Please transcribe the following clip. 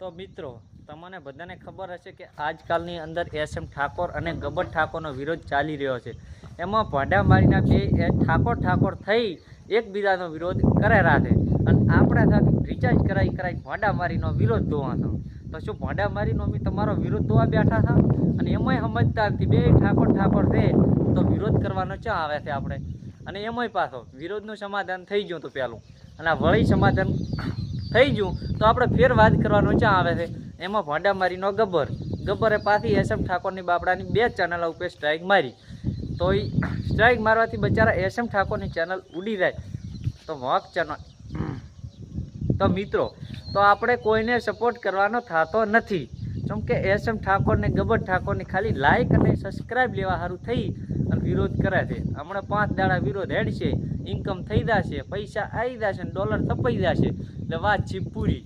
તો મિત્રો તમને બધાને ખબર હશે કે આજકાલની અંદર એસએમ ઠાકોર અને ગબ્બર ઠાકોરનો વિરોધ ચાલી રહ્યો છે। એમાં ભાડામારીના બે ઠાકોર થઈ એકબીજાનો વિરોધ કરે રાખે અને આપણા સાથે રિચાર્જ કરાવી ભાડામારીનો વિરોધ ધોવાનો। તો શું ભાડામારીનો અમે તમારો વિરોધ ધોવા બેઠા હતા અને એમાંય સમજતા નથી બે ઠાકોર છે તો વિરોધ કરવાનો ચા આવે છે આપણે। અને એમાંય પાછો વિરોધનું સમાધાન થઈ ગયું હતું પહેલું અને આ વળી સમાધાન થઈ ગયું તો આપણે ફેર વાત કરવાનો ચા આવે છે। એમાં ભાડામારીનો ગબ્બરે પાછી એસએમ ઠાકોરની બાપડાની બે ચેનલ ઉપર સ્ટ્રાઇક મારી તો એ સ્ટ્રાઇક મારવાથી બચારા એસએમ ઠાકોરની ચેનલ ઉડી જાય તો વાંક ચેનલ તો મિત્રો તો આપણે કોઈને સપોર્ટ કરવાનો થતો નથી કેમ કે એસએમ ઠાકોર ને ગબ્બર ઠાકોરની ખાલી લાઇક અને સબસ્ક્રાઇબ લેવા સારું થઈ અને વિરોધ કરે છે। હમણાં 5 દાડા વિરોધ હેડશે, ઇન્કમ થઈ જશે, પૈસા આવી જશે, ડોલર થપાઈ જશે એટલે વાત છે પૂરી।